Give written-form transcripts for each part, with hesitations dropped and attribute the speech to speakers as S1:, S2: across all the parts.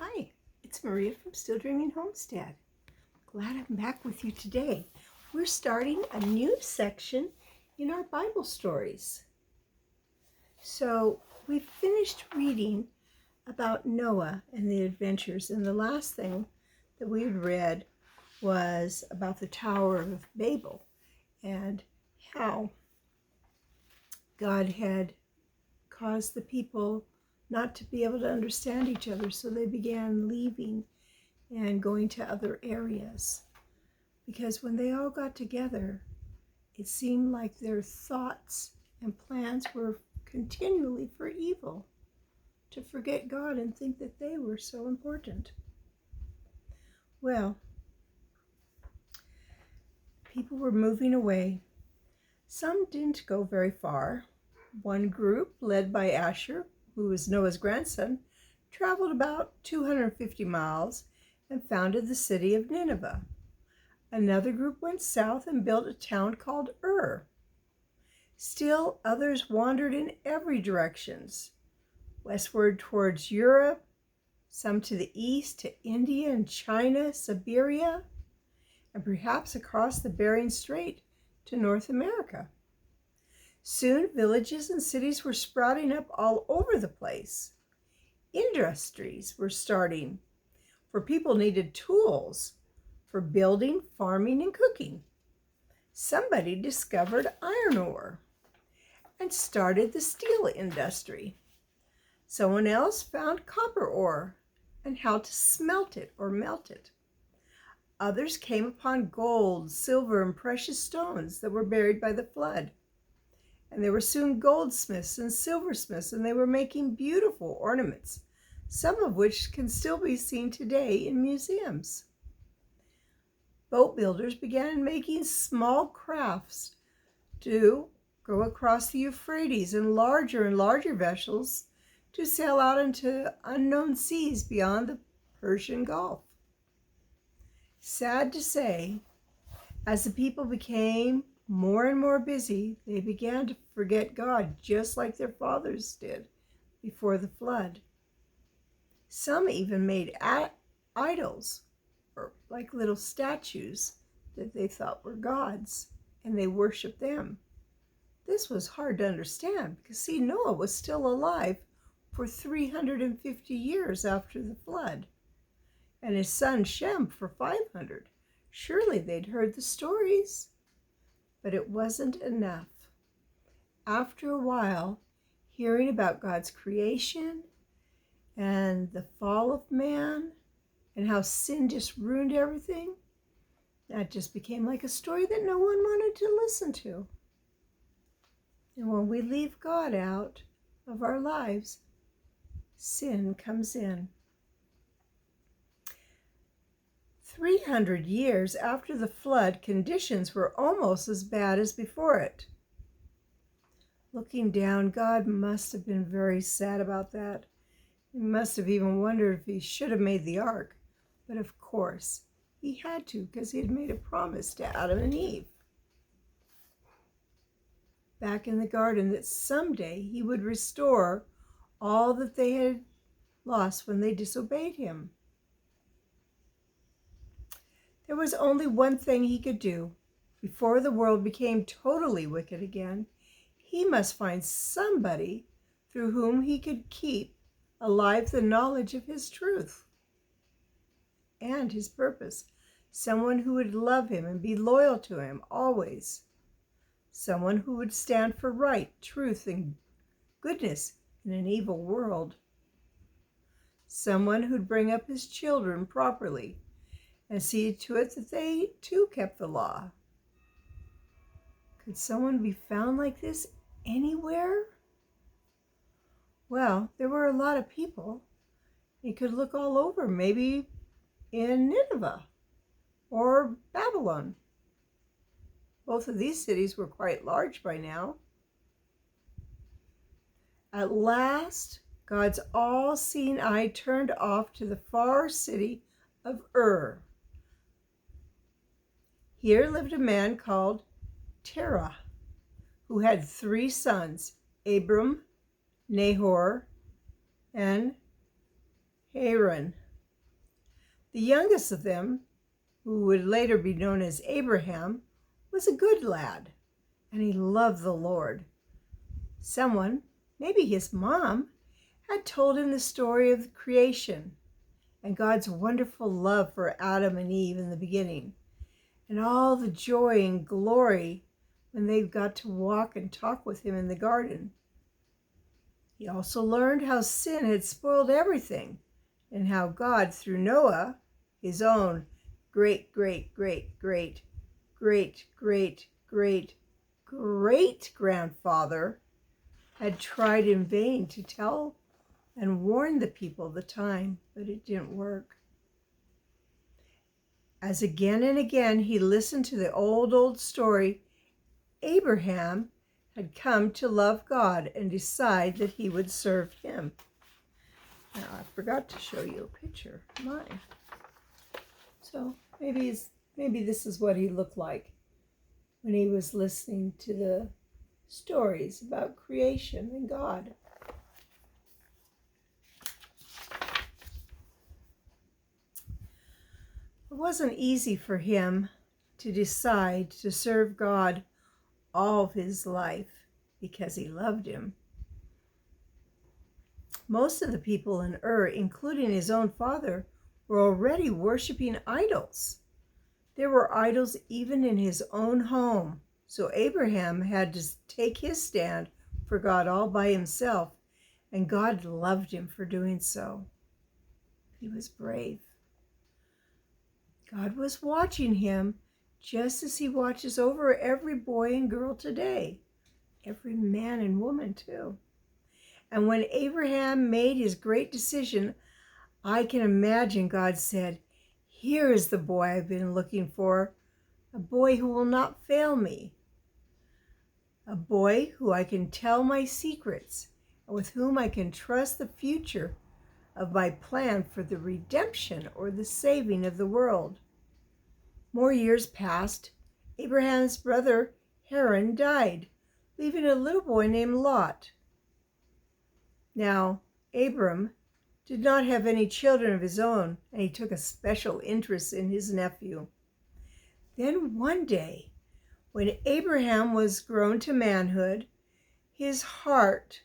S1: Hi, it's Maria from Still Dreaming Homestead. Glad I'm back with you today. We're starting a new section in our Bible stories. So we finished reading about Noah and the adventures, and the last thing that we had read was about the Tower of Babel and how God had caused the people not to be able to understand each other, so they began leaving and going to other areas. Because when they all got together, it seemed like their thoughts and plans were continually for evil, to forget God and think that they were so important. Well, people were moving away. Some didn't go very far. One group, led by Asher, who was Noah's grandson, traveled about 250 miles and founded the city of Nineveh. Another group went south and built a town called Ur. Still others wandered in every direction, westward towards Europe, some to the east to India and China, Siberia, and perhaps across the Bering Strait to North America. Soon villages and cities were sprouting up all over the place. Industries were starting, for people needed tools for building, farming, and cooking. Somebody discovered iron ore and started the steel industry. Someone else found copper ore and how to smelt it or melt it. Others came upon gold, silver, and precious stones that were buried by the flood. And there were soon goldsmiths and silversmiths, and they were making beautiful ornaments, some of which can still be seen today in museums. Boat builders began making small crafts to go across the Euphrates and larger vessels to sail out into unknown seas beyond the Persian Gulf. Sad to say, as the people became more and more busy, they began to forget God just like their fathers did before the flood. Some even made idols, or like little statues that they thought were gods, and they worshiped them. This was hard to understand because, see, Noah was still alive for 350 years after the flood, and his son Shem for 500. Surely they'd heard the stories, but it wasn't enough. After a while, hearing about God's creation and the fall of man and how sin just ruined everything, that just became like a story that no one wanted to listen to. And when we leave God out of our lives, sin comes in. 300 years after the flood, conditions were almost as bad as before it. Looking down, God must have been very sad about that. He must have even wondered if he should have made the ark. But of course, he had to, because he had made a promise to Adam and Eve back in the garden that someday he would restore all that they had lost when they disobeyed him. There was only one thing he could do. Before the world became totally wicked again, he must find somebody through whom he could keep alive the knowledge of his truth and his purpose. Someone who would love him and be loyal to him always. Someone who would stand for right, truth, and goodness in an evil world. Someone who'd bring up his children properly and see to it that they too kept the law. Could someone be found like this anywhere? Well, there were a lot of people. You could look all over, maybe in Nineveh or Babylon. Both of these cities were quite large by now. At last, God's all-seeing eye turned off to the far city of Ur. Here lived a man called Terah, who had 3 sons, Abram, Nahor, and Haran. The youngest of them, who would later be known as Abraham, was a good lad, and he loved the Lord. Someone, maybe his mom, had told him the story of creation and God's wonderful love for Adam and Eve in the beginning, and all the joy and glory when they got to walk and talk with him in the garden. He also learned how sin had spoiled everything, and how God, through Noah, his own great grandfather, had tried in vain to tell and warn the people of the time, but it didn't work. As again and again he listened to the old story, Abraham had come to love God and decide that he would serve him. Now, I forgot to show you a picture of mine. So maybe this is what he looked like when he was listening to the stories about creation and God. It wasn't easy for him to decide to serve God all of his life because he loved him. Most of the people in Ur, including his own father, were already worshiping idols. There were idols even in his own home, so Abraham had to take his stand for God all by himself, and God loved him for doing so. He was brave. God was watching him just as he watches over every boy and girl today, every man and woman too. And when Abraham made his great decision, I can imagine God said, "Here is the boy I've been looking for, a boy who will not fail me, a boy who I can tell my secrets, and with whom I can trust the future of my plan for the redemption or the saving of the world." More years passed. Abraham's brother Haran died, leaving a little boy named Lot. Now, Abram did not have any children of his own, and he took a special interest in his nephew. Then one day, when Abraham was grown to manhood, his heart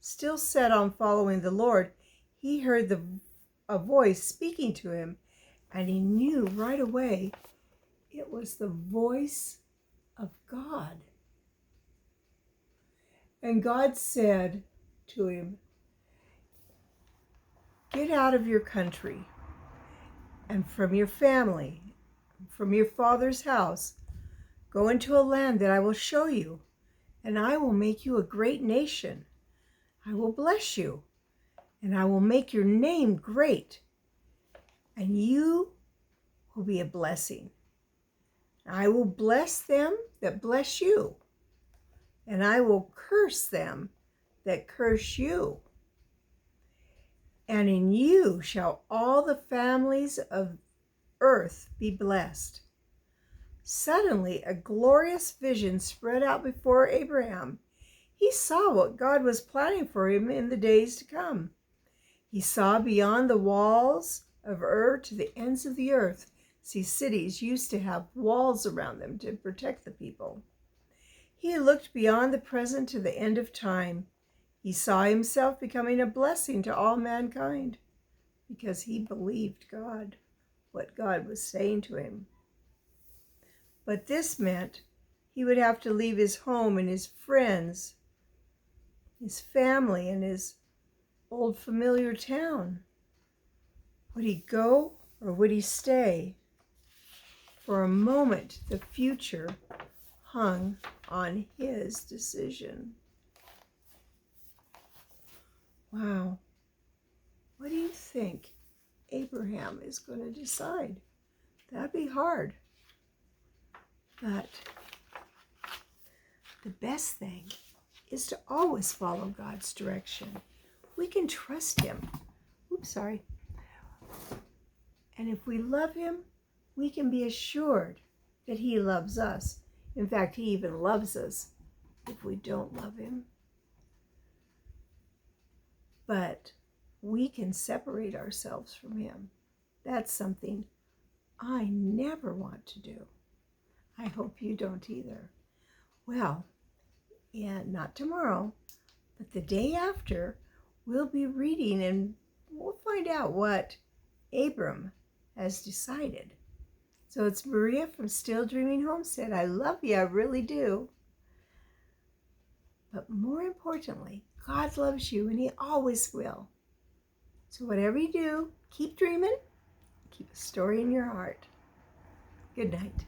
S1: still set on following the Lord, he heard a voice speaking to him, and he knew right away it was the voice of God. And God said to him, "Get out of your country and from your family, from your father's house. Go into a land that I will show you, and I will make you a great nation. I will bless you, and I will make your name great, and you will be a blessing. I will bless them that bless you, and I will curse them that curse you. And in you shall all the families of earth be blessed." Suddenly, a glorious vision spread out before Abraham. He saw what God was planning for him in the days to come. He saw beyond the walls of Ur to the ends of the earth. See, cities used to have walls around them to protect the people. He looked beyond the present to the end of time. He saw himself becoming a blessing to all mankind because he believed God, what God was saying to him. But this meant he would have to leave his home and his friends, his family, and his old familiar town. Would he go or would he stay? For a moment, the future hung on his decision. Wow. What do you think Abraham is going to decide? That'd be hard. But the best thing is to always follow God's direction. We can trust him. And if we love him, we can be assured that he loves us. In fact, he even loves us if we don't love him. But we can separate ourselves from him. That's something I never want to do. I hope you don't either. Well, and not tomorrow, but the day after, we'll be reading and we'll find out what Abram has decided. So it's Maria from Still Dreaming Homestead. I love you, I really do. But more importantly, God loves you and He always will. So whatever you do, keep dreaming, keep a story in your heart. Good night.